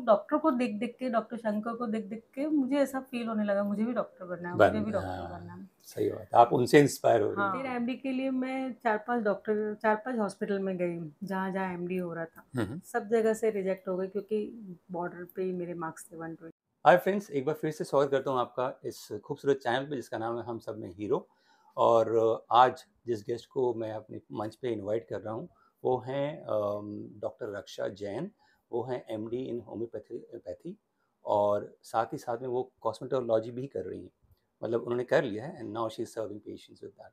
Doctor को देख देख के, डॉक्टर शंकर को देख देख के मुझे ऐसा फील होने लगा मुझे भी डॉक्टर बनना है, मुझे भी डॉक्टर बनना है। सही बात, आप उनसे इंस्पायर हो रही हाँ, फिर एमडी के लिए मैं 4-5 हॉस्पिटल में गई जहाँ जहाँ एमडी हो रहा था। सब जगह से रिजेक्ट हो गई क्योंकि बॉर्डर पे ही मेरे मार्क्स थे 120। हाय फ्रेंड्स, एक बार फिर से स्वागत करता हूँ आपका इस खूबसूरत चैनल पे जिसका नाम है हम सब में हीरो। और आज जिस गेस्ट को मैं अपने मंच पे इनवाइट कर रहा हूँ वो हैं डॉक्टर रक्षा जैन। वो हैं एमडी इन होम्योपैथी और साथ ही साथ में वो कॉस्मेटोलॉजी भी कर रही हैं, मतलब उन्होंने कर लिया है and now she is serving patients with that.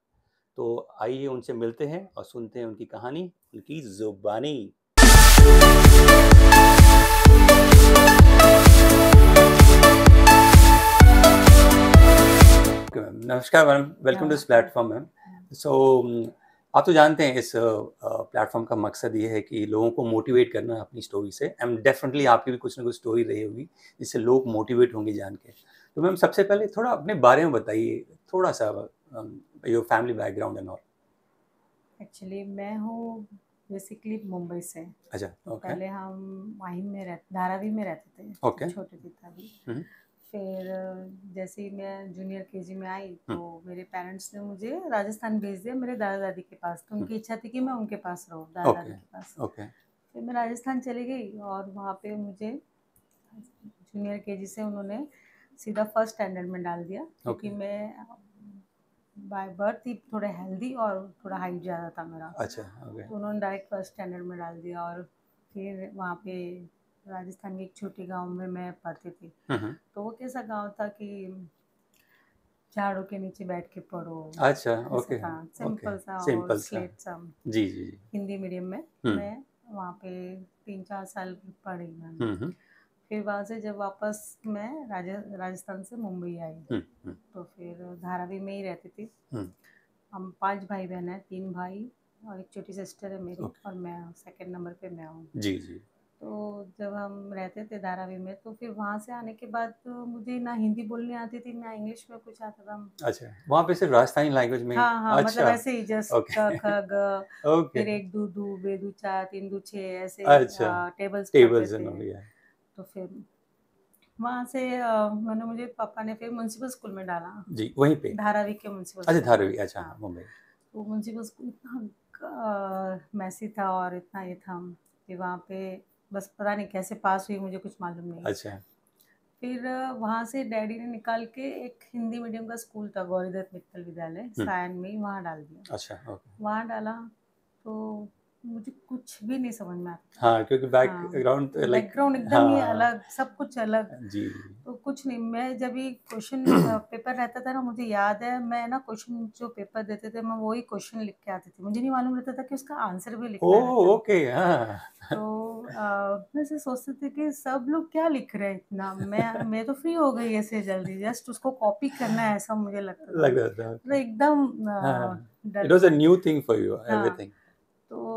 तो आइए उनसे मिलते हैं और सुनते हैं उनकी कहानी, उनकी जुबानी। नमस्कार ma'am, welcome to this platform ma'am. So आप तो जानते हैं इस प्लेटफॉर्म का मकसद ये है कि लोगों को मोटिवेट करना अपनी स्टोरी से। एंड डेफिनेटली आपकी भी कुछ ना कुछ स्टोरी रही होगी जिससे लोग मोटिवेट होंगे जान के। तो मैम सबसे पहले थोड़ा अपने बारे में बताइए, थोड़ा सा your family background and all. Actually मैं हूँ बेसिकली मुंबई से। अच्छा, तो ओके। पहले हम वहीं में धारावी में रहते थे, ओके। छोटे थे तभी। फिर जैसे ही मैं जूनियर केजी में आई तो मेरे पेरेंट्स ने मुझे राजस्थान भेज दिया मेरे दादा दादी के पास। तो उनकी इच्छा थी कि मैं उनके पास रहूँ, दादा दादी के पास। फिर मैं राजस्थान चली गई और वहाँ पे मुझे जूनियर केजी से उन्होंने सीधा फर्स्ट स्टैंडर्ड में डाल दिया क्योंकि मैं बाय बर्थ ही थोड़ा हेल्दी और थोड़ा हाइट ज़्यादा था मेरा। अच्छा, ओके। तो उन्होंने डायरेक्ट फर्स्ट स्टैंडर्ड में डाल दिया और फिर वहाँ पे राजस्थान के एक छोटे गांव में मैं पढ़ती थी। तो वो कैसा गांव था कि झाड़ों के नीचे बैठ के पढ़ो। अच्छा, ओके। सिंपल सा सिंपल और सा। स्लेट सा। जी जी जी। हिंदी मीडियम में मैं वहाँ पे 3-4 साल पढ़ी मैंने। फिर वहाँ से जब वापस मैं राजस्थान से मुंबई आई तो फिर धारावी में ही रहती थी। हम 5 भाई बहन हैं, 3 भाई और एक छोटी सिस्टर है मेरी। और मैं सेकंड नंबर पे मैं हूँ। जी जी। तो जब हम रहते थे धारावी में तो फिर वहाँ से आने के बाद तो मुझे ना हिंदी बोलनी आती थी ना इंग्लिश में कुछ आता था। अच्छा, वहाँ पे सिर्फ राजस्थानी लैंग्वेज में? हाँ हाँ, अच्छा, मतलब ऐसे ही जस्ट क ख ग, फिर 1 2 2 बेदू 4 3 2 6 ऐसे अच्छा, टेबल्स टेबल्स पढ़ते एंड थे। ऑल। तो फिर वहाँ से मुझे पापा ने फिर म्युनिसिपल स्कूल में डाला। जी, वहीं पे? धारावी के म्युनिसिपल अच्छा, स्कूल। धारावी, अच्छा, हाँ, मुंबई। तो म्युनिसिपल स्कूल इतना मैसी था और इतना ये था कि वहाँ पे बस पता नहीं कैसे पास हुई, मुझे कुछ मालूम नहीं। अच्छा। फिर वहाँ से डैडी ने निकाल के एक हिंदी मीडियम का स्कूल था, गौरीदत्त मित्तल विद्यालय सायन में, वहाँ डाल दिया। अच्छा, ओके। वहाँ डाला तो मुझे कुछ भी नहीं समझ में आता। हाँ, क्योंकि बैकग्राउंड बैकग्राउंड एकदम ही अलग, सब कुछ अलग। जी। तो कुछ नहीं, मैं जब भी क्वेश्चन पेपर रहता था ना, मुझे याद है मैं ना क्वेश्चन जो पेपर देते थे मैं वही क्वेश्चन लिख के आती थी। मुझे नहीं मालूम रहता था कि उसका आंसर भी लिखना रहता है। ओके, हाँ। तो मैं ऐसे सोचती थी कि सब लोग क्या लिख रहे हैं इतना, मैं तो फ्री हो गई ऐसे जल्दी, जस्ट उसको कॉपी करना है ऐसा मुझे लगता था। लग रहा था। तो एकदम it was a new thing for you, हाँ, एवरीथिंग। तो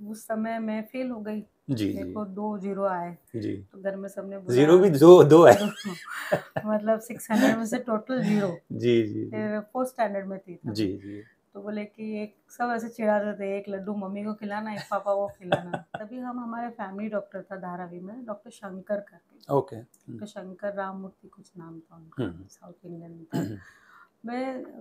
उस समय मैं फेल हो गई। जी मेरे जी को 2 0 आए। जी। तो घर में सबने बोला जीरो भी दो है? मतलब 600 में से टोटल 0। जी जी जी फिर 4th स्टैंडर्ड में थी तभी। जी जी। तो बोले कि एक सब ऐसे चिढ़ाते थे, एक लड्डू मम्मी को खिलाना, एक पापा को खिलाना। तभी हमारे फैमिली डॉक्टर था धारावी में, डॉक्टर शंकर करके। ओके। डॉक्टर शंकर राममूर्ति कुछ नाम था उनका, साउथ इंडियन था।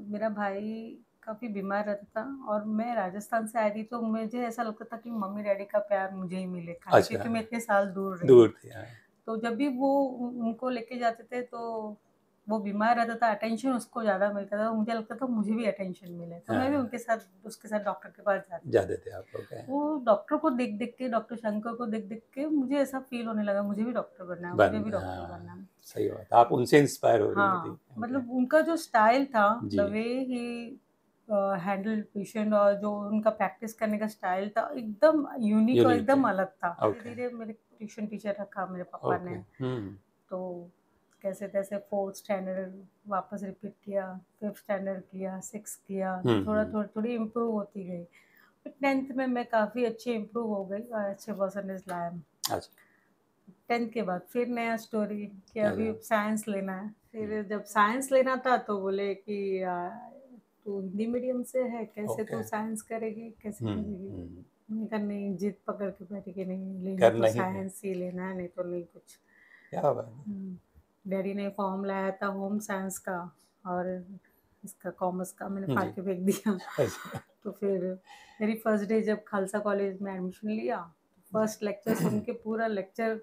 मेरा भाई काफ़ी बीमार रहता था और मैं राजस्थान से आई थी तो मुझे ऐसा लगता था कि मम्मी डैडी का प्यार मुझे ही मिले खाली, अच्छा, क्योंकि मैं इतने साल दूर रही। दूर थे, हाँ। तो जब भी वो उनको लेके जाते थे तो वो बीमार रहता था, अटेंशन उसको ज़्यादा मिलता था, तो मुझे लगता था मुझे भी अटेंशन मिले। तो मैं भी उसके साथ डॉक्टर के पास जाते थे आप? ओके। वो डॉक्टर को देख देख के, डॉक्टर शंकर को देख देख के मुझे ऐसा फील होने लगा मुझे भी डॉक्टर बनना है, मुझे भी डॉक्टर बनना है। सही बात, आप उनसे इंस्पायर हो रही थी। हाँ, मतलब उनका जो स्टाइल था, जी। The way he handle patient और जो उनका प्रैक्टिस करने का स्टाइल था एकदम यूनिक और एकदम अलग था। धीरे धीरे मेरे ट्यूशन टीचर रखा मेरे पापा ने। तो कैसे तैसे 4th स्टैंडर्ड वापस रिपीट किया, 5th स्टैंडर्ड किया, 6th किया, थोड़ी इम्प्रूव होती गई। फिर 10th में मैं काफ़ी अच्छी इम्प्रूव हो गई और अच्छे परसेंटेज लाया। अच्छा। 10th के बाद फिर नया स्टोरी कि अभी साइंस लेना है। फिर जब साइंस लेना था तो बोले कि तू हिंदी मीडियम से है, कैसे तू साइंस करेगी, कैसे करेगी। मैंने कहा नहीं, जिद पकड़ के बैठी कि नहीं, लेना करना तो ही है। साइंस ही लेना है, नहीं तो नहीं कुछ। क्या बात है। डैडी ने फॉर्म लाया था होम साइंस का और इसका कॉमर्स का, मैंने फाड़ जी। के फेंक दिया। अच्छा। तो फिर मेरी फर्स्ट डे जब खालसा कॉलेज में एडमिशन लिया, फर्स्ट लेक्चर सुन के पूरा लेक्चर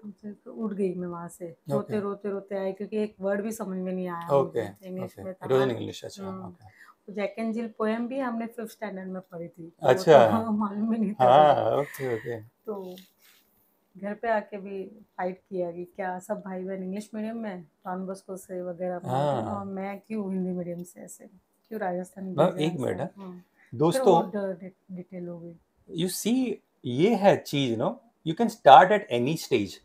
उठ गई मैं वहाँ से, ओके, रोते रोते रोते आई, क्योंकि एक वर्ड भी समझ में नहीं आया ओके, मुझे, इंग्लिश ओके। में इट वाज़ था। इन इंग्लिश, अच्छा, ओके। तो जैक एंड जिल पोएम भी हमने 5th स्टैंडर्ड में पढ़ी थी, तो वो अच्छा, तो मालूम ही नहीं था कुछ। हाँ, ओके, ओके। तो घर पे आके भी फाइट किया कि क्या सब भाई बहन इंग्लिश मीडियम में डॉन बॉस्को से वगैरह पढ़ते हैं और हाँ, मैं क्यों हिंदी मीडियम से, ऐसे क्यों राजस्थान मैम भेजा एक ऐसे। मिनट है। फिर दोस्तों, वो डिटेल हो गई। यू सी, ये है चीज़ you can start at any stage.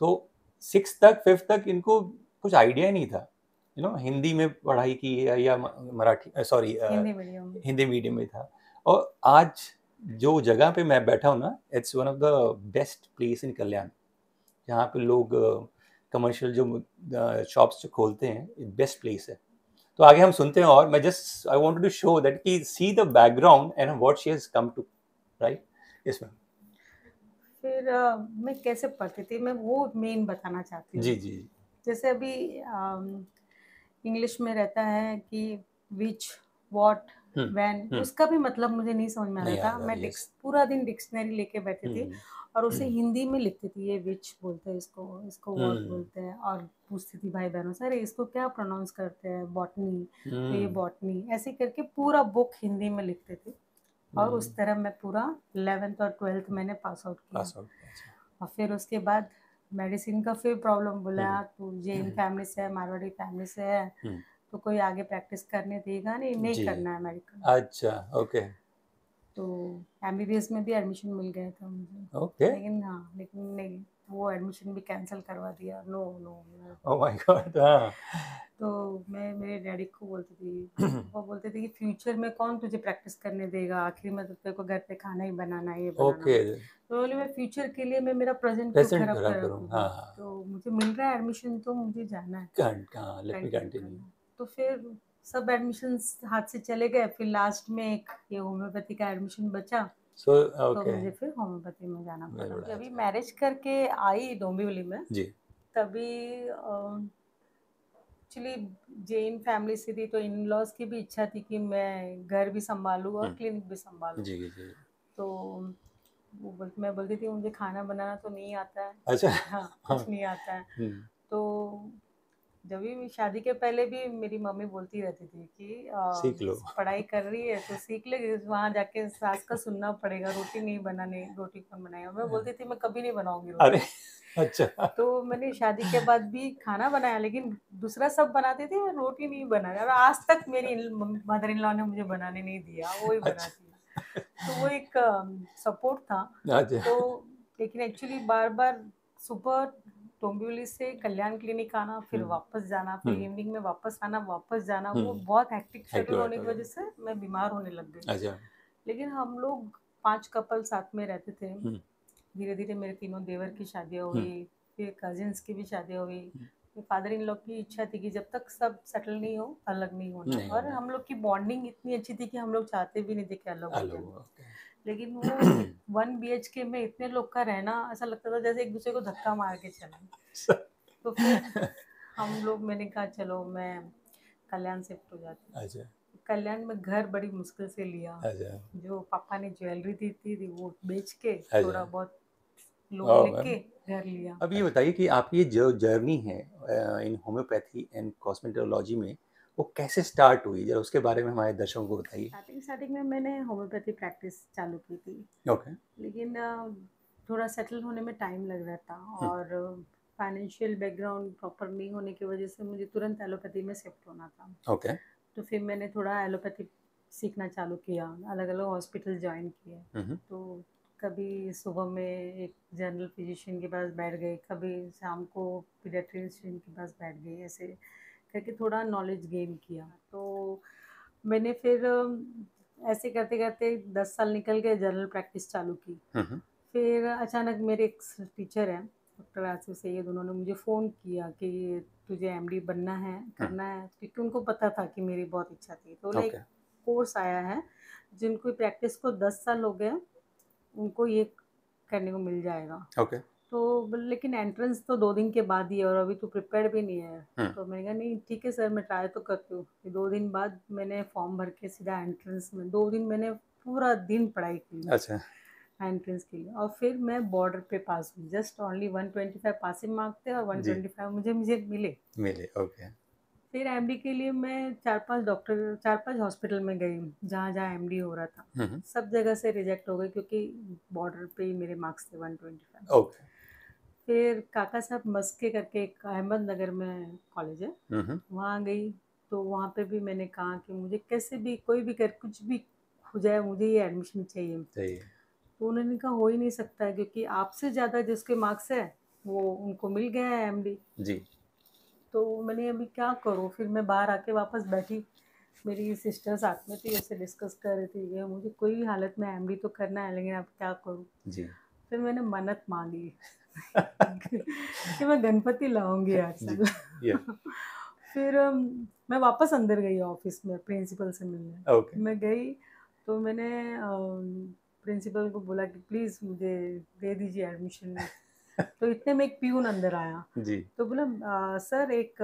तो 6th तक 5th तक इनको कुछ आइडिया ही नहीं था, हिंदी में पढ़ाई की है या Marathi, sorry, Hindi medium. Hindi medium में था। और आज जो जगह पे मैं बैठा हूँ ना, it's one of the best place in Kalyan, जहाँ पे लोग कमर्शियल जो शॉप्स जो खोलते हैं, बेस्ट प्लेस है। तो आगे हम सुनते हैं, और मैं just I wanted to show that कि see the background and what she has come to, right, इसमें। फिर मैं कैसे पढ़ती थी, मैं वो मेन बताना चाहती जी हूँ। जी। जैसे अभी इंग्लिश में रहता है कि विच, वॉट, व्हेन, हम्म। उसका भी मतलब मुझे नहीं समझ में आता नहीं था। आता, मैं यस। पूरा दिन डिक्शनरी लेके बैठी थी हम्म और उसे हिंदी में लिखती थी, ये विच बोलते हैं इसको, इसको वॉट हम्म बोलते हैं, और पूछती थी भाई बहनों से, अरे इसको क्या प्रोनाउंस करते हैं, बॉटनी, तो ये हम्म बॉटनी, ऐसे करके पूरा बुक हिंदी में लिखते थे। और हम्म। उस तरह मैं पूरा 11th और 12th मैंने पास आउट किया। पास आउट, अच्छा। और फिर उसके बाद मेडिसिन का फिर प्रॉब्लम, बोला हम्म तू जैन फैमिली से है, मारवाड़ी फैमिली से है, हम्म। तो कोई आगे प्रैक्टिस करने देगा नहीं, नहीं जी, करना है मेडिकल। अच्छा, ओके, तो एमबीबीएस में भी एडमिशन मिल गया था मुझे, ओके। लेकिन हाँ, लेकिन नहीं, वो एडमिशन भी कैंसिल करवा दिया। No no no. Oh my god, हाँ। तो मैं मेरे डैडी को बोलती थी, वो बोलते थे कि फ्यूचर में कौन तुझे प्रैक्टिस करने देगा, आखिर में तो तेरे को घर पे खाना ही बनाना है, ये बनाना ओके, है। तो बोले मैं फ्यूचर के लिए मैं मेरा प्रेजेंट क्यों प्रेजेंट खराब खराब करूँ, करूँगी, हाँ हाँ। तो मुझे मिल रहा है एडमिशन तो मुझे जाना है, हाँ, लेट मी कंटिन्यू कंटिन्यू। करना है। तो फिर सब एडमिशन्स हाथ से चले गए, फिर लास्ट में एक ये होम्योपैथी का एडमिशन बचा, सो तो ओके, मुझे फिर होम्योपैथी में जाना वेरी पड़ा। गुड, जब भी अच्छा। मैरिज करके आई डोंबिवली में, जी। तभी एक्चुअली जैन फैमिली से थी, तो इन लॉज की भी इच्छा थी कि मैं घर भी संभालूँ और क्लिनिक भी संभालूँ। जी जी। तो मैं बोलती थी मुझे खाना बनाना तो नहीं आता है। अच्छा। हाँ, हाँ। कुछ नहीं आता है। हम्म तो जब भी शादी के पहले भी मेरी मम्मी बोलती रहती थी कि सीख लो। पढ़ाई कर रही है तो सीख ले, वहाँ जाके सास का सुनना पड़ेगा, रोटी नहीं बनाने, रोटी कौन बनाएगा। मैं बोलती थी मैं कभी नहीं बनाऊंगी अरे, रोटी। अच्छा। तो मैंने शादी के बाद भी खाना बनाया, लेकिन दूसरा सब बनाती थी, मैं रोटी नहीं बनाया, और आज तक मेरी मदर इन लॉ ने मुझे बनाने नहीं दिया, वो ही बनाती है। अच्छा। तो वो एक सपोर्ट था। अच्छा। तो लेकिन एक्चुअली बार बार सुबह डोंबिवली से कल्याण क्लिनिक आना, फिर हम्म वापस जाना, फिर हम्म इवनिंग में वापस आना, वापस जाना, वो हम्म। बहुत हेक्टिक शेड्यूल एक्टिवेट होने हो की गया। वजह से मैं बीमार होने लग गई। अच्छा। लेकिन हम लोग 5 कपल साथ में रहते थे। हम्म धीरे धीरे मेरे तीनों देवर की शादियाँ हम्म हुई, फिर कजिन्स की भी शादियाँ हुई। हम्म। फिर फादर इन लॉ की इच्छा थी कि जब तक सब सेटल नहीं हो, अलग नहीं होना। नहीं और होना। हम लोग की बॉन्डिंग इतनी अच्छी थी कि हम लोग चाहते भी नहीं थे कि अलग हो हेलो, जाए। ओके। लेकिन वो 1 BHK में इतने लोग का रहना, ऐसा लगता था जैसे एक दूसरे को धक्का मार के चले। तो फिर हम लोग, मैंने कहा चलो मैं कल्याण शिफ्ट हो जाती हूँ। अच्छा कल्याण में घर बड़ी मुश्किल से लिया। अच्छा जो पापा ने ज्वेलरी दी थी वो बेच के, अच्छा। थोड़ा बहुत लोन ओ लेके मैम, घर लिया। अब ये बताइए कि आपकी ये जो जर्नी है इन होम्योपैथी एंड कॉस्मेटोलॉजी में, वो कैसे स्टार्ट हुई, जरा उसके बारे में हमारे दर्शकों को बताइए। स्टार्टिंग में मैंने होम्योपैथी प्रैक्टिस चालू की थी, ओके। लेकिन थोड़ा सेटल होने में टाइम लग रहा था, और फाइनेंशियल बैकग्राउंड प्रॉपर नहीं होने की वजह से मुझे तुरंत एलोपैथी में शिफ्ट होना था। ओके। तो फिर मैंने थोड़ा एलोपैथी सीखना चालू किया, अलग अलग हॉस्पिटल ज्वाइन किए। तो कभी सुबह में एक जनरल फिजिशियन के पास बैठ गई, कभी शाम को पीडियाट्रिशियन के पास बैठ गई, ऐसे करके थोड़ा नॉलेज गेन किया। तो मैंने फिर ऐसे करते करते 10 साल निकल गए, जनरल प्रैक्टिस चालू की। फिर अचानक मेरे एक टीचर हैं, डॉक्टर आसिफ सैयद, उन्होंने मुझे फ़ोन किया कि तुझे एमडी बनना है, करना है, क्योंकि उनको पता था कि मेरी बहुत इच्छा थी। तो बोले एक ओके। कोर्स आया है, जिनको प्रैक्टिस को 10 साल हो गए, उनको ये करने को मिल जाएगा। ओके। तो लेकिन एंट्रेंस तो 2 दिन के बाद ही है और अभी तो प्रिपेयर भी नहीं है। तो मैंने कहा नहीं ठीक है सर, मैं ट्राई तो करती हूँ। 2 दिन बाद मैंने फॉर्म भर के सीधा एंट्रेंस में 2 दिन मैंने पूरा दिन पढ़ाई की अच्छा। एंट्रेंस के लिए, और फिर मैं बॉर्डर पे पास हुई। जस्ट ओनली 125 पासिंग मार्क थे और 125 मुझे मिले। ओके। फिर एमडी के लिए मैं 4-5 हॉस्पिटल में गई, जहाँ जहाँ एमडी हो रहा था। सब जगह से रिजेक्ट हो गई क्योंकि बॉर्डर पे ही मेरे मार्क्स थे 125। ओके। फिर काका साहब मस्के करके एक अहमदनगर में कॉलेज है, वहाँ गई। तो वहाँ पे भी मैंने कहा कि मुझे कैसे भी कोई भी कर कुछ भी हो जाए, मुझे ये एडमिशन चाहिए। तो उन्होंने कहा हो ही नहीं सकता है, क्योंकि आपसे ज़्यादा जिसके मार्क्स है वो उनको मिल गया है एमडी जी। तो मैंने अभी क्या करूँ। फिर मैं बाहर आके वापस बैठी, मेरी सिस्टर साथ में थी, उससे डिस्कस कर रही थी कि मुझे कोई भी हालत में एमडी तो करना है, लेकिन अब क्या करूँ। जी। फिर मैंने मन्नत मांगी कि मैं गणपति लाऊंगी हर साल। फिर मैं वापस अंदर गई ऑफिस में प्रिंसिपल से मिलने। मैं गई तो मैंने प्रिंसिपल को बोला कि प्लीज़ मुझे दे दीजिए एडमिशन। तो इतने में एक प्यून अंदर आया जी। तो बोला सर एक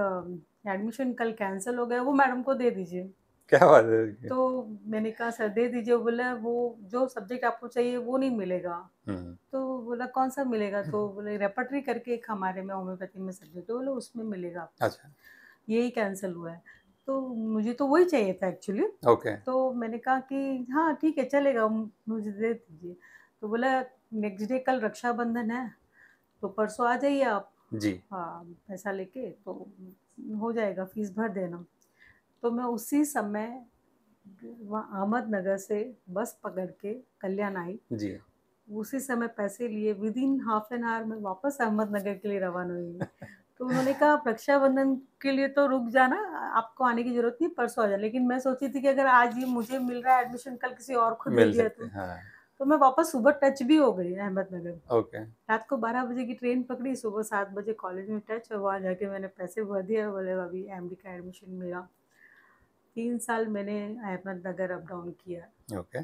एडमिशन कल कैंसिल हो गया, वो मैडम को दे दीजिए। क्या बात है। तो मैंने कहा सर दे दीजिए। बोला वो जो सब्जेक्ट आपको चाहिए वो नहीं मिलेगा। तो बोला कौन सा मिलेगा। तो बोले रेपर्टरी करके एक हमारे में होम्योपैथी में सब्जेक्ट है, बोले उसमें मिलेगा आपको। अच्छा। यही कैंसिल हुआ है। तो मुझे तो वही चाहिए था एक्चुअली। ओके। तो मैंने कहा कि हाँ ठीक है चलेगा, मुझे दे दीजिए। तो बोला नेक्स्ट डे कल रक्षाबंधन है, तो परसों आ जाइए आप। जी। हाँ पैसा लेके तो हो जाएगा, फीस भर देना। तो मैं उसी समय वहाँ अहमदनगर से बस पकड़ के कल्याण आई। जी। उसी समय पैसे लिए विदिन हाफ एन आवर में वापस अहमदनगर के लिए रवाना हुई। तो उन्होंने कहा आप रक्षाबंधन के लिए तो रुक जाना, आपको आने की जरूरत नहीं, परसों आ जाना। लेकिन मैं सोची थी कि अगर आज ये मुझे मिल रहा है एडमिशन, कल किसी और को दे दिया तो मैं वापस सुबह टच भी हो गई अहमदनगर। ओके। रात को 12 बजे की ट्रेन पकड़ी, सुबह 7 बजे कॉलेज में टच, और वहाँ जाके मैंने पैसे भर दिए। बोले अभी एमडी का एडमिशन मिला। 3 साल मैंने अहमदनगर अप डाउन किया। ओके।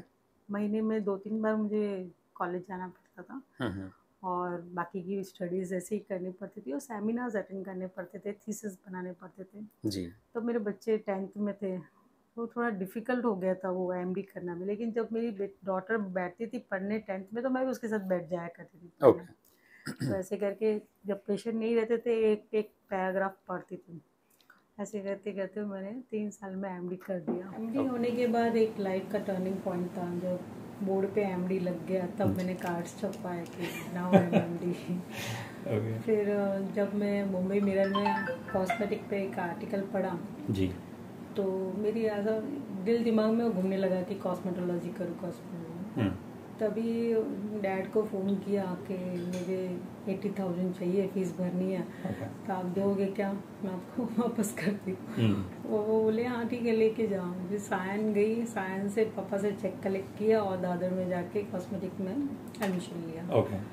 महीने में 2-3 बार मुझे कॉलेज जाना पड़ता था, और बाकी की स्टडीज़ ऐसे ही करनी पड़ती थी, और सेमिनार्स अटेंड करने पड़ते थे, थीसिस बनाने पड़ते थे। जी। तो मेरे बच्चे 10th में थे, तो थोड़ा डिफ़िकल्ट हो गया था वो एमडी करना में। लेकिन जब मेरी डॉटर बैठती थी पढ़ने 10th में, तो मैं भी उसके साथ बैठ जाया करती थी पढ़ने। तो ऐसे करके जब पेशेंट नहीं रहते थे, एक एक पैराग्राफ पढ़ती थी। ऐसे करते करते मैंने 3 साल में एमडी कर दिया। एमडी होने के बाद एक लाइफ का टर्निंग पॉइंट था, जब बोर्ड पे एमडी लग गया, तब मैंने कार्ड्स छपवाए कि नाउ आई एम एमडी। फिर जब मैं मुंबई मिरर में कॉस्मेटिक पे एक आर्टिकल पढ़ा जी, तो मेरी ऐसा दिल दिमाग में घूमने लगा कि कॉस्मेटोलॉजी करूँ, कॉस्मेटोलॉजी। तभी डैड को फ़ोन किया कि मुझे 80,000 चाहिए, फ़ीस भरनी है। तो आप दोगे क्या, मैं आपको वापस कर दी। वो बोले हाँ ठीक है लेके जाओ। फिर सायन गई, सायन से पापा से चेक कलेक्ट किया और दादर में जाके कॉस्मेटिक में एडमिशन लिया।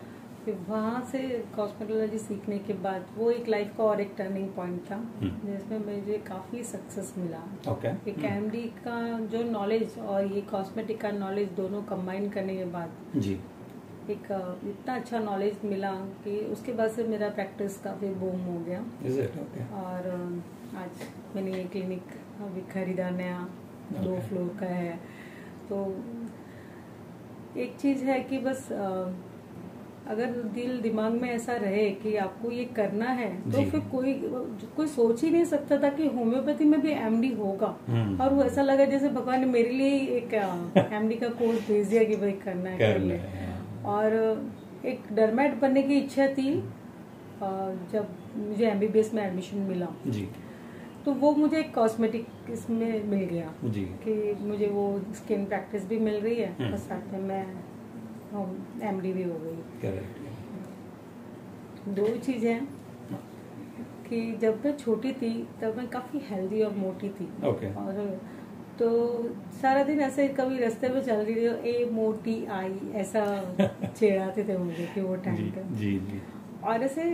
फिर वहाँ से कॉस्मेटोलॉजी सीखने के बाद वो एक लाइफ का और एक टर्निंग पॉइंट था, जिसमें मुझे काफ़ी सक्सेस मिला। एक एमडी का जो नॉलेज और ये कॉस्मेटिक का नॉलेज दोनों कंबाइन करने के बाद जी एक इतना अच्छा नॉलेज मिला कि उसके बाद से मेरा प्रैक्टिस काफ़ी बूम हो गया। और आज मैंने ये क्लिनिक अभी खरीदा नया, 2 फ्लोर का है। तो एक चीज़ है कि बस अगर दिल दिमाग में ऐसा रहे कि आपको ये करना है, तो फिर कोई सोच ही नहीं सकता था कि होम्योपैथी में भी एमडी होगा। और वो ऐसा लगा जैसे भगवान ने मेरे लिए एक एमडी का कोर्स भेज दिया कि भाई करना है कर ले। और एक डरमेट बनने की इच्छा थी। जब मुझे एमबीबीएस में एडमिशन मिला जी, तो वो मुझे एक कॉस्मेटिक इसमें मिल गया जी, कि मुझे वो स्किन प्रैक्टिस भी मिल रही है और साथ में मैं एमडी भी हो गई। दो चीज़ें कि जब मैं छोटी थी तब मैं काफ़ी हेल्दी और मोटी थी। और तो सारा दिन ऐसे कभी रास्ते में चल रही थी, ए मोटी आई ऐसा छेड़ाते थे मुझे कि वो टाइम पे जी। और ऐसे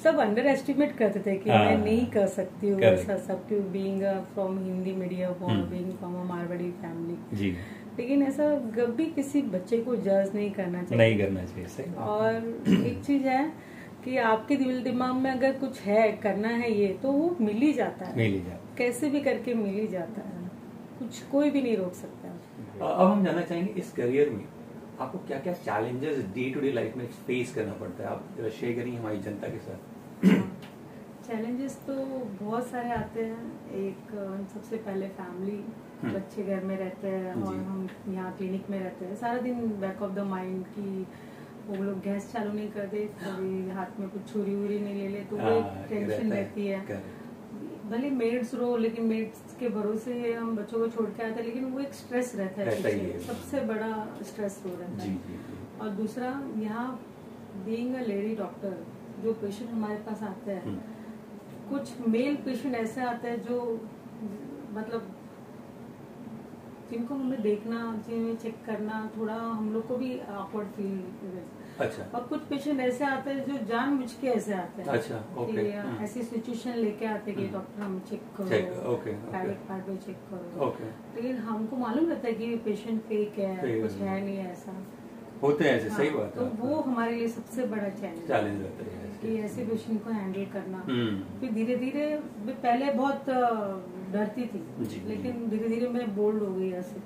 सब अंडर एस्टिमेट करते थे कि मैं नहीं कर सकती हूँ ऐसा सब, बीइंग फ्रॉम हिंदी मीडियम और being from a Marwari family जी। लेकिन ऐसा कभी किसी बच्चे को जज नहीं करना चाहिए। नहीं करना चाहिए, सही। और एक चीज है कि आपके दिल दिमाग में अगर कुछ है करना है ये, तो वो मिल ही जाता है, मिल ही जाता है, कैसे भी करके मिल ही जाता है, कुछ कोई भी नहीं रोक सकता। अब हम जानना चाहेंगे इस करियर में आपको क्या क्या challenges day to day life में फेस करना पड़ता है, आप शेयर करेंगे हमारी जनता के साथ। चैलेंजेस तो बहुत सारे आते हैं। एक सबसे पहले फैमिली, बच्चे घर में रहते हैं और हम यहाँ क्लिनिक में रहते हैं, सारा दिन बैक ऑफ द माइंड की वो लोग गैस चालू नहीं करते, कभी हाथ में कुछ छुरी वुरी नहीं ले ले, तो वो एक टेंशन रहती है। भले मेड्स रो, लेकिन मेड्स के भरोसे हम बच्चों को छोड़ के आते हैं, लेकिन वो एक स्ट्रेस रहता है, सबसे बड़ा स्ट्रेस रो रहता है। और दूसरा, यहाँ बीइंग अ लेडी डॉक्टर, जो पेशेंट हमारे पास आते हैं, कुछ मेल पेशेंट ऐसे आते हैं जो मतलब जिनको हमें देखना, जिन्हें चेक करना थोड़ा हम लोग को भी ऑकवर्ड फील। अच्छा। और कुछ पेशेंट ऐसे आते हैं जो जानबूझ के ऐसे आते हैं। अच्छा, ओके। ऐसी सिचुएशन लेके आते हैं कि डॉक्टर हम चेक करो, प्राइवेट पार्ट में चेक करो, लेकिन हमको मालूम रहता है कि पेशेंट फेक है, कुछ है नहीं, ऐसा होते हैं ऐसे। सही बात है। तो वो हमारे लिए सबसे बड़ा चैलेंज रहता है कि ऐसे पेशेंट को हैंडल करना। फिर धीरे धीरे, पहले बहुत डरती थी, लेकिन धीरे धीरे मैं बोल्ड हो गई ऐसे।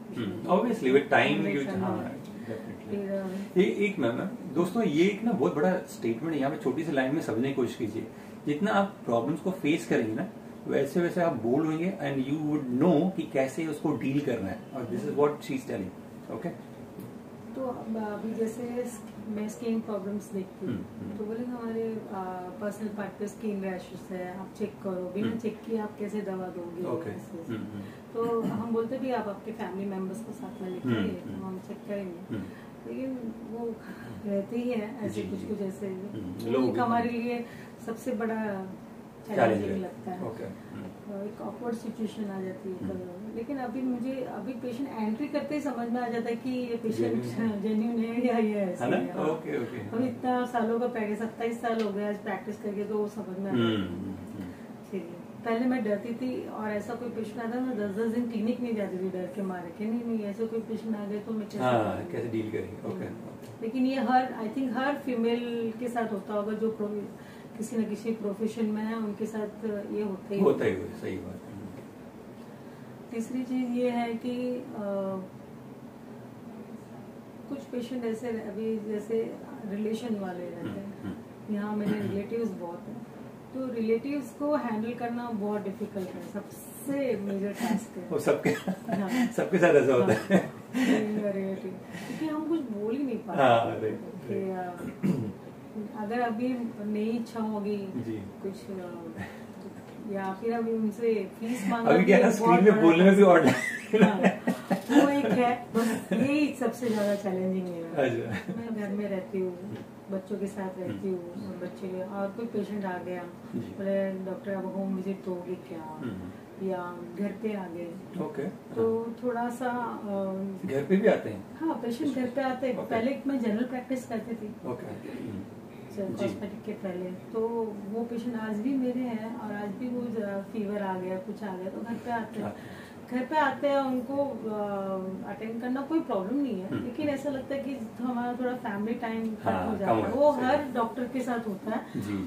Obviously with time you. एक मैम दोस्तों, ये एक ना बहुत बड़ा स्टेटमेंट है, यहाँ पे छोटी सी लाइन में समझने की कोशिश कीजिए। जितना आप प्रॉब्लम्स को फेस करेंगे ना, वैसे वैसे आप बोल्ड होंगे एंड यू वुड नो कि कैसे उसको डील करना है, और this is what she is telling. Okay, तो अभी जैसे मैं स्किन प्रॉब्लम्स देखती हूँ, तो बोले हमारे पर्सनल पार्ट पे स्किन रैशेस है, आप चेक करो, बिना चेक किए आप कैसे दवा दोगे। तो हम बोलते भी आप आपके फैमिली मेंबर्स को साथ में लेके आइए, तो हम चेक करेंगे, लेकिन वो रहते ही है ऐसे कुछ ऐसे लोग, हमारे लिए सबसे बड़ा चैलेंजिंग लगता है। एक ऑकवर्ड सिचुएशन आ जाती है। लेकिन अभी पेशेंट एंट्री करते ही समझ में आ जाता है कि ये पेशेंट जेन्युइन है या ये ऐसे है। अभी इतना सालों का प्रैक्टिस, 27 साल हो गया आज प्रैक्टिस करके, तो वो समझ में आ जाता है। पहले मैं डरती थी, और ऐसा कोई पेशेंट आता मैं 10-10 दिन क्लिनिक नहीं जाती थी डर के मारे कि नहीं ऐसे कोई पेशेंट आ गए तो मैं कैसे डील करेंगे। लेकिन ये आई थिंक हर फीमेल के साथ होता होगा, जो किसी न किसी प्रोफेशन में है, उनके साथ ये होता ही। सही बात है। तीसरी चीज ये है कि कुछ पेशेंट ऐसे अभी जैसे रिलेशन वाले रहते हैं, यहाँ मेरे रिलेटिव्स बहुत हैं, तो रिलेटिव्स को हैंडल करना बहुत डिफिकल्ट है, सबसे मेजर टास्क है। सबके साथ ऐसा होता है, क्योंकि हम कुछ बोल ही नहीं पाते। अगर अभी नई इच्छा होगी कुछ, या फिर अभी उनसे फीस मांगना, अभी क्या स्क्रीन में बोलने में भी और वो एक है, बस यही सबसे ज्यादा चैलेंजिंग है। मैं घर में रहती हूँ, बच्चों के साथ रहती हूँ, और बच्चे और कोई पेशेंट आ गया, बोले डॉक्टर अब होम विजिट दोगे क्या, या घर पे आ गए, तो थोड़ा सा घर पे भी आते हैं। हाँ, पेशेंट घर पे आते हैं। पहले मैं जनरल प्रैक्टिस करती थी कॉस्मेटिक के पहले, तो वो पेशेंट आज भी मेरे हैं, और आज भी वो फीवर आ गया, कुछ आ गया, तो घर पे आते हैं। उनको अटेंड करना कोई प्रॉब्लम नहीं है, लेकिन ऐसा लगता है कि हमारा थोड़ा फैमिली टाइम हो जाता है। वो हर डॉक्टर के साथ होता है,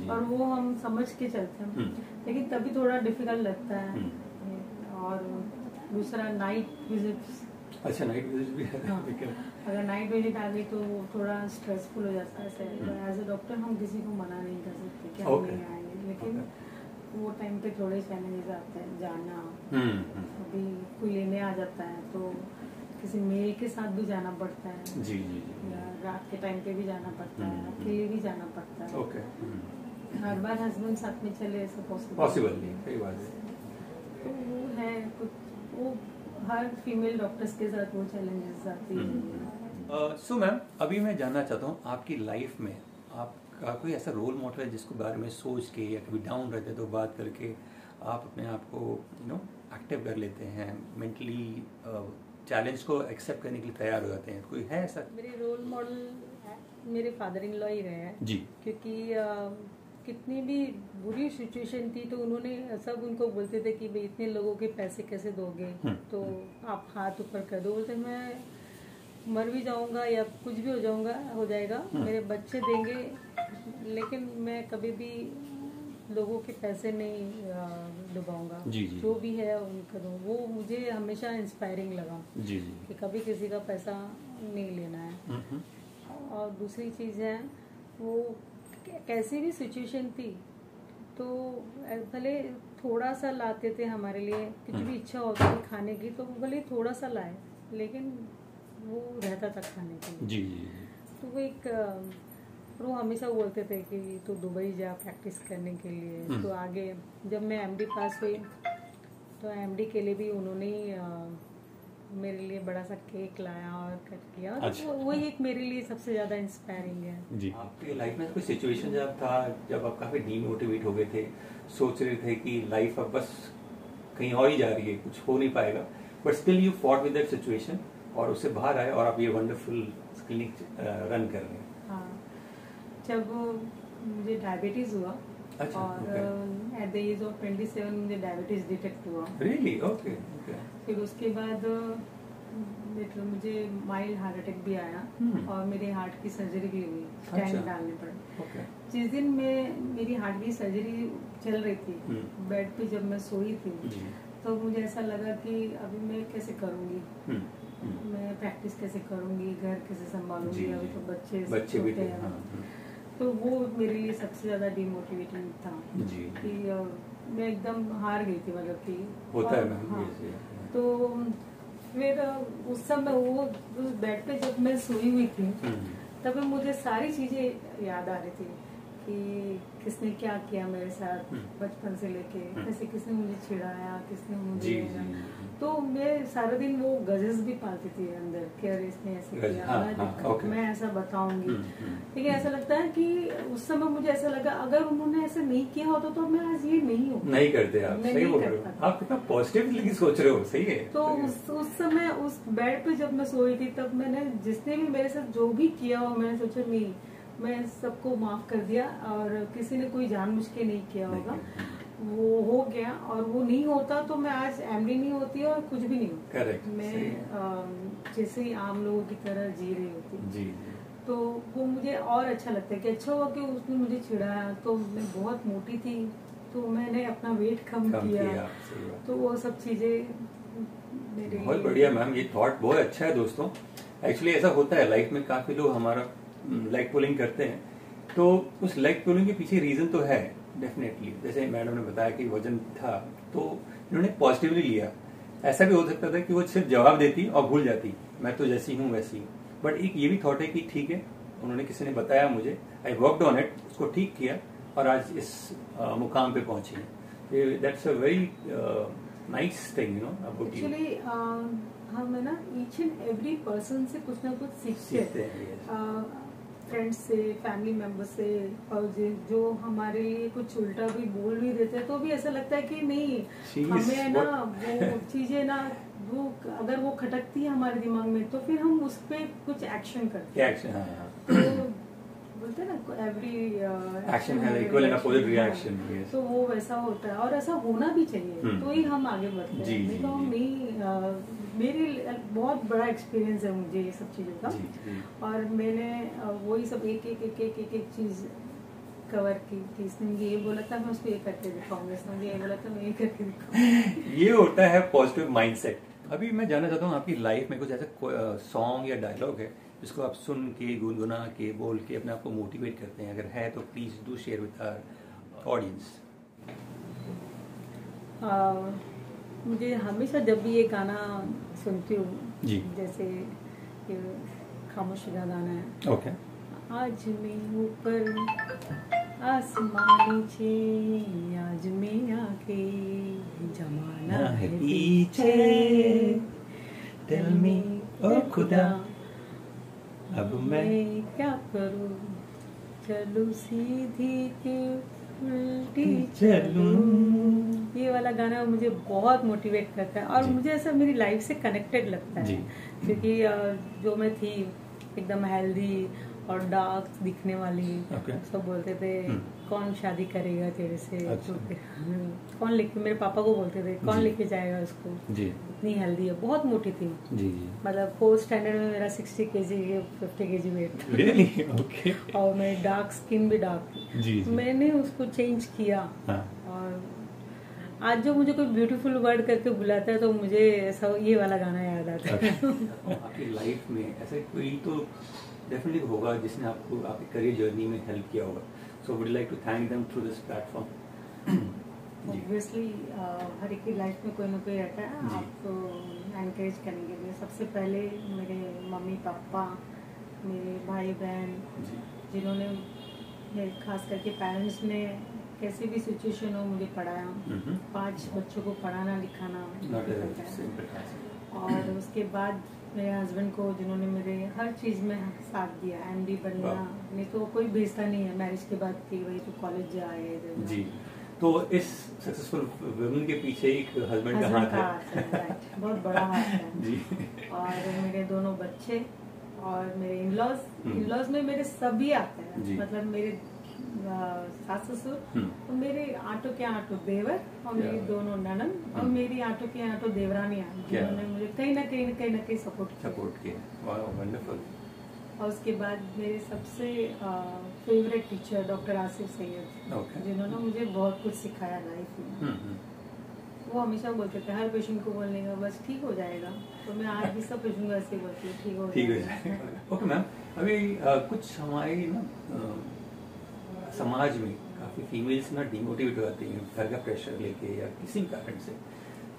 और वो हम समझ के चलते हैं, लेकिन तभी थोड़ा डिफिकल्ट लगता है। और दूसरा नाइट विजिट्स। अच्छा, नाइट विजिट भी है। हाँ, अगर नाइट विजिट आ गई तो थोड़ा स्ट्रेसफुल हो जाता है। एज ए डॉक्टर हम किसी को मना नहीं कर सकते कि हम नहीं आएंगे, लेकिन वो टाइम पे थोड़े चैलेंजेस आते हैं जाना। अभी कोई लेने आ जाता है तो किसी मेल के साथ भी जाना पड़ता है, या रात के टाइम पे भी जाना पड़ता है, अकेले भी जाना पड़ता है। हर बार हस्बैंड साथ में चले ऐसा पॉसिबल नहीं। सही बात है। तो वो है कुछ, वो हर फीमेल डॉक्टर्स के साथ वो चैलेंजेस आती है। सो मैम, अभी मैं जानना चाहता हूँ आपकी लाइफ में आपका कोई ऐसा रोल मॉडल है जिसको बारे में सोच के, या कभी डाउन रहते तो बात करके आप अपने आप को एक्टिव कर लेते हैं, मेंटली चैलेंज को एक्सेप्ट करने के लिए तैयार हो जाते हैं, कोई है ऐसा? मेरे रोल मॉडल मेरे फादर इन लॉ ही रहे हैं जी, क्योंकि कितनी भी बुरी सिचुएशन थी तो उन्होंने सब उनको बोलते थे कि भाई इतने लोगों के पैसे कैसे दोगे, तो आप हाथ ऊपर कर दो। बोलते मैं मर भी जाऊंगा या कुछ भी हो जाएगा, मेरे बच्चे देंगे, लेकिन मैं कभी भी लोगों के पैसे नहीं डुबाऊंगा। जो भी है उनका दो। वो मुझे हमेशा इंस्पायरिंग लगा कि कभी किसी का पैसा नहीं लेना है। और दूसरी चीज़ है, वो कैसी भी सिचुएशन थी तो भले थोड़ा सा लाते थे हमारे लिए, कुछ भी इच्छा होती थी खाने की तो भले थोड़ा सा लाए, लेकिन वो रहता था खाने के लिए। तो वो एक वो हमेशा बोलते थे कि तू दुबई जा प्रैक्टिस करने के लिए। तो आगे जब मैं एमडी पास हुई तो एमडी के लिए भी उन्होंने ही मेरे लिए बड़ा सा केक लाया और कट किया। अच्छा। तो वही एक मेरे लिए सबसे ज़्यादा इंस्पायरिंग है। जी, आपके लाइफ में कोई सिचुएशन जब आप काफ़ी डीमोटिवेट हो गए थे, सोच रहे थे कि लाइफ अब बस कहीं और ही जा रही है, कुछ हो नहीं पाएगा, but still you fought with that situation और उससे बाहर आए और आप ये वंडरफुल क्लिनिक रन कर रहे हैं? हाँ, जब मुझे डायबिटीज़ हुआ। अच्छा, और एट द एज ऑफ 27 मुझे डायबिटीज डिटेक्ट हुआ। Really? Okay. फिर उसके बाद मुझे माइल्ड हार्ट अटैक भी आया और मेरे हार्ट की सर्जरी भी हुई, स्टेंट डालने पड़े। जिस दिन मेरी हार्ट की सर्जरी चल रही थी, बेड पे जब मैं सोई थी तो मुझे ऐसा लगा कि अभी मैं कैसे करूँगी, मैं प्रैक्टिस कैसे करूँगी, घर कैसे संभालूंगी, अभी तो बच्चे भी थे। तो वो मेरे लिए सबसे ज़्यादा डिमोटिवेटिंग था कि मैं एकदम हार गई थी, मतलब कि होता है मैम। हाँ, तो फिर उस समय वो उस बेड पे जब मैं सोई हुई थी तब मुझे सारी चीज़ें याद आ रही थी कि किसने क्या किया मेरे साथ बचपन से लेके, कैसे किसने मुझे चिढ़ाया, किसने मुझे। तो मैं सारा दिन वो गजेस भी पालती थी अंदर कि अरे इसने ऐसे किया, मैं ऐसा बताऊंगी। लेकिन ऐसा लगता है कि उस समय मुझे ऐसा लगा अगर उन्होंने ऐसा नहीं किया होता तो मैं आज ये नहीं करते। आप सही बोल रहे हो, आप कितना पॉजिटिवली सोच रहे हो। सही है। तो उस समय उस बेड पे जब मैं सोई थी तब मैंने जिसने भी मेरे साथ जो भी किया हो मैंने सोचा नहीं, मैं सबको माफ कर दिया और किसी ने कोई जानबूझ के नहीं किया होगा, वो हो गया। और वो नहीं होता तो मैं आज एमडी नहीं होती और कुछ भी नहीं होता। Correct. मैं जैसे ही आम लोगों की तरह जी रही होती। तो वो मुझे और अच्छा लगता है कि अच्छा हुआ कि उसने मुझे चिढ़ाया। तो मैं बहुत मोटी थी तो मैंने अपना वेट कम किया। तो वो सब चीजें मेरे बहुत बढ़िया मैम, ये थॉट बहुत अच्छा है दोस्तों। एक्चुअली ऐसा होता है लाइफ में, काफी लोग हमारा लेग पुलिंग करते हैं तो उस लेग पुलिंग के पीछे रीजन तो है डेफिनेटली। जैसे मैडम ने बताया कि वजन था तो इन्होंने पॉजिटिवली लिया। ऐसा भी हो सकता था कि वो सिर्फ जवाब देती और भूल जाती, मैं तो जैसी हूँ वैसी। बट एक ये भी थॉट है कि ठीक है, उन्होंने किसी ने बताया मुझे, आई वर्कड ऑन इट, उसको ठीक किया और आज इस मुकाम पे पहुंची। That's a very nice thing, you know about you. Actually हम है ना ईच एंड एवरी पर्सन से कुछ ना कुछ सीखते हैं, फ्रेंड्स से, फैमिली मेंबर से। और जो हमारे लिए कुछ उल्टा भी बोल भी देते हैं तो भी ऐसा लगता है कि नहीं, हमें ना वो चीजें ना वो अगर वो खटकती है हमारे दिमाग में तो फिर हम उस पर कुछ एक्शन करते हैं। तो बोलते हैं ना एवरी एक्शन है इक्वल एंड अपोजिट रिएक्शन। तो वो वैसा होता है और ऐसा होना भी चाहिए तो ही हम आगे बढ़ते हैं। नहीं तो हम नहीं। मेरे बहुत बड़ा एक्सपीरियंस है मुझे ये सब चीज़ों का। और मैंने वही सब एक चीज़ कवर की कि इसने मुझे ये बोला था मैं उसको ये करके दिखाऊंगा, इसने मुझे ये बोला था मैं ये करके दिखाऊंगा। ये होता है पॉजिटिव माइंडसेट। अभी मैं जानना चाहता हूँ आपकी लाइफ में कुछ ऐसा सॉन्ग या डायलॉग है जिसको आप सुन के, गुनगुना के, बोल के अपने आप को मोटिवेट करते हैं? अगर है तो please do share with our audience. मुझे हमेशा जब भी ये गाना सुनती हूँ, जैसे खामोशी का गाना है, ओके। आज मैं ऊपर आसमानी छे, आज मैं आके जमाना है पीछे, टेल मी ओ खुदा अब मैं क्या करूँ, चलूं सीधी के उल्टी चलूं। ये वाला गाना मुझे बहुत मोटिवेट करता है और मुझे ऐसा मेरी लाइफ से कनेक्टेड लगता है क्योंकि जो मैं थी एकदम हेल्दी और डार्क दिखने वाली, सब बोलते थे कौन शादी करेगा तेरे से, अच्छा। तो कौन लेके, मेरे पापा को बोलते थे कौन जी। लेके जाएगा उसको, जी इतनी हेल्दी है, बहुत मोटी थी, जी जी। मतलब 4th स्टैंडर्ड में मेरा 60 kg 50 kg वेट था। रियली? ओके। और मेरी डार्क स्किन भी डार्क थी। जी जी। मैंने उसको चेंज किया। हाँ। और आज जो मुझे कोई ब्यूटीफुल वर्ड करके बुलाता है तो मुझे ऐसा ये वाला गाना याद आता है। आपकी लाइफ में ऐसा कोई तो डेफिनेटली होगा जिसने आपको आपकी करियर जर्नी में हेल्प किया होगा, so would like to thank them through this platform. Obviously हर एक की लाइफ में कोई ना कोई रहता है जी। आपको एनकरेज करने के लिए। सबसे पहले मेरे मम्मी पापा, मेरे भाई बहन, जी। जिन्होंने मेरे खास करके पेरेंट्स ने कैसी भी सिचुएशन हो मुझे पढ़ाया। 5 बच्चों को पढ़ाना लिखाना नॉट अ होता है। Simple task. और उसके बाद मेरे हस्बैंड को, जिन्होंने मेरे हर चीज़ में साथ दिया, MD बनना, नहीं तो कोई भेजता नहीं है मैरिज के बाद कि भाई तू कॉलेज जा इधर जी। तो इस सक्सेसफुल वुमन के पीछे एक हस्बैंड का हाथ है। राइट, बहुत बड़ा हाथ है। जी। और मेरे दोनों बच्चे और मेरे इन-लॉज में मेरे सभी आते हैं, जी। मतलब मेरे सास ससुर, और मेरे आंटों के आंटों देवर, और मेरी क्या? दोनों ननद, और मेरी आंटों के आंटों देवरानियां, क्या? जिन्होंने मुझे कहीं ना कहीं सपोर्ट किया। वाह, वंडरफुल। और उसके बाद मेरे सबसे favourite teacher doctor Asif Syed, Okay. जिन्होंने मुझे बहुत कुछ सिखाया लाइफ में। वो हमेशा बोलते थे हर पेशेंट को बोलने का बस ठीक हो जाएगा, तो मैं आज भी सब पेशेंट को ऐसे ही बोलती हूँ ठीक हो जाएगा। ओके मैम, अभी कुछ हमारे ना समाज में काफ़ी फीमेल्स ना डिमोटिवेट हो जाती हैं घर का प्रेशर लेके या किसी भी कारण से,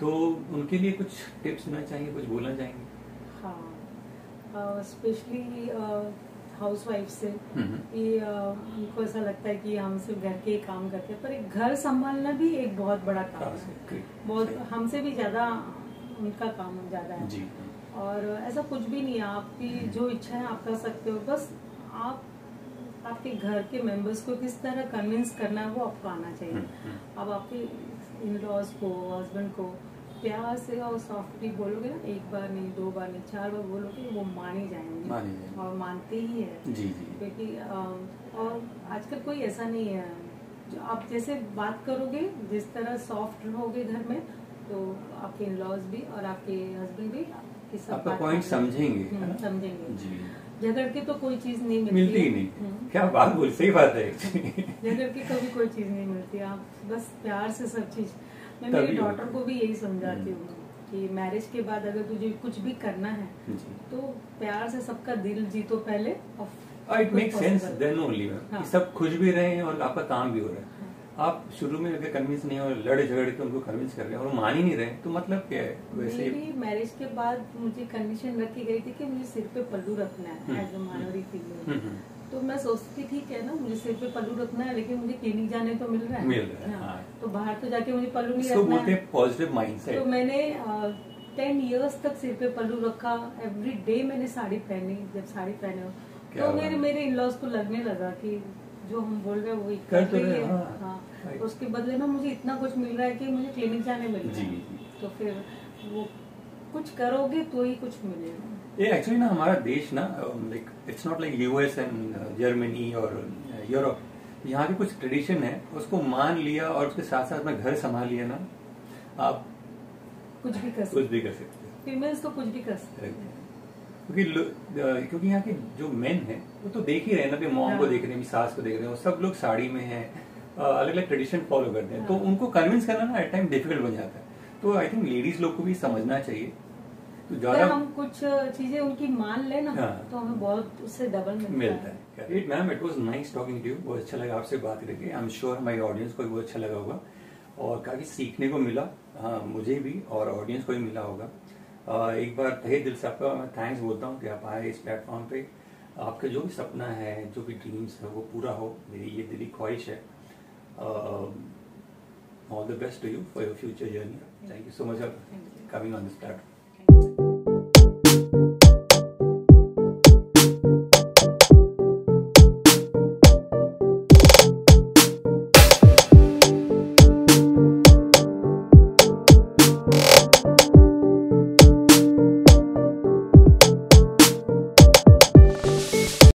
तो उनके लिए कुछ टिप्स देना चाहेंगे, कुछ बोलना चाहेंगे? हाँ, स्पेशली हाउस वाइफ से कि उनको ऐसा लगता है कि हम सिर्फ घर के ही काम करते हैं, पर एक घर संभालना भी एक बहुत बड़ा काम है, बहुत हमसे भी ज्यादा उनका काम ज्यादा है। जी। और ऐसा कुछ भी नहीं है, आपकी जो इच्छा है आप कर सकते हो, बस आप आपके घर के मेंबर्स को किस तरह कन्विंस करना है वो आपको आना चाहिए। अब आपके इन-लॉज को, हस्बैंड को प्यार से और सॉफ्टली बोलोगे ना, एक बार नहीं, 2 बार नहीं, 4 बार बोलोगे, वो मान ही जाएंगे और मानते ही है। जी जी। क्योंकि और आजकल कोई ऐसा नहीं है, जो आप जैसे बात करोगे, जिस तरह सॉफ्ट रहोगे घर में, तो आपके इन-लॉज भी और आपके हस्बैंड भी आपकी सब आपका बात पॉइंट समझेंगे। समझेंगे। जी। झगड़ के तो कोई चीज नहीं मिलती ही नहीं। क्या बात बोल, सही बात है। झगड़ के कभी कोई चीज नहीं मिलती, आप बस प्यार से सब चीज। मैं मेरी डॉटर को भी यही समझाती हूँ कि मैरिज के बाद अगर तुझे कुछ भी करना है तो प्यार से सबका दिल जीतो पहले, और it make sense then only कि सब खुश भी रहे और आपका काम भी हो रहा है। आप शुरू में अगर कन्विंस नहीं हो, लड़े झगड़ के उनको कन्विंस कर रहे हैं और मान ही नहीं रहे, तो मतलब क्या है? वैसे मेरी मैरिज के बाद मुझे कंडीशन रखी गई थी कि मुझे सिर पे पल्लू रखना है एज अ माइनॉरिटी फीमेल। तो मैं सोचती थी ठीक है ना, मुझे सिर पे पल्लू रखना है, लेकिन मुझे क्लिनिक जाने तो मिल रहा है। हाँ। तो बाहर तो जाके मुझे पल्लू नहीं रखना बोलते हैं पॉजिटिव माइंडसेट। तो मैंने 10 years तक सिर पे पल्लू रखा, एवरी डे मैंने साड़ी पहनी। जब साड़ी पहने हो तो मेरे इन-लॉज को लगने लगा कि जो हम बोल रहे हैं वही कर रही है। हाँ, तो उसके बदले में मुझे इतना कुछ मिल रहा है कि मुझे क्लिनिक जाने मिल रहा है। तो फिर वो कुछ करोगे तो ही कुछ मिलेगा। ये एक्चुअली ना हमारा देश ना, like it's not like US and Germany और यूरोप, यहाँ की कुछ ट्रेडिशन है, उसको मान लिया और उसके साथ साथ अपना घर संभाल लिया ना, आप कुछ भी कर सकते हो। फीमेल्स तो कुछ भी कर सकते हैं। क्योंकि यहाँ के जो मेन है वो तो देख ही रहे हैं ना, अपनी मॉम को देख रहे हैं, सास को देख रहे हैं, सब लोग साड़ी में हैं, अलग अलग ट्रेडिशन फॉलो करते हैं, तो उनको कन्विंस करना ना एट टाइम डिफिकल्ट बन जाता है। तो आई थिंक लेडीज लोग को भी समझना चाहिए। तो ज्यादा हम कुछ चीजें उनकी मान लेना, तो हमें बहुत उससे डबल मिलता है। Great ma'am, it was nice talking to you. बहुत अच्छा लगा आपसे बात करके। आई एम श्योर हमारी ऑडियंस को भी बहुत अच्छा लगा होगा और काफी सीखने को मिला। हाँ, मुझे भी और ऑडियंस को भी मिला होगा। एक बार तहे दिल से आपका मैं थैंक्स बोलता हूँ कि आप आए इस प्लेटफॉर्म पे। आपका जो भी सपना है, जो भी ड्रीम्स है, वो पूरा हो, मेरी ये दिली ख्वाहिश है। All the best to you for your future journey. Thank you so much for coming on this platform.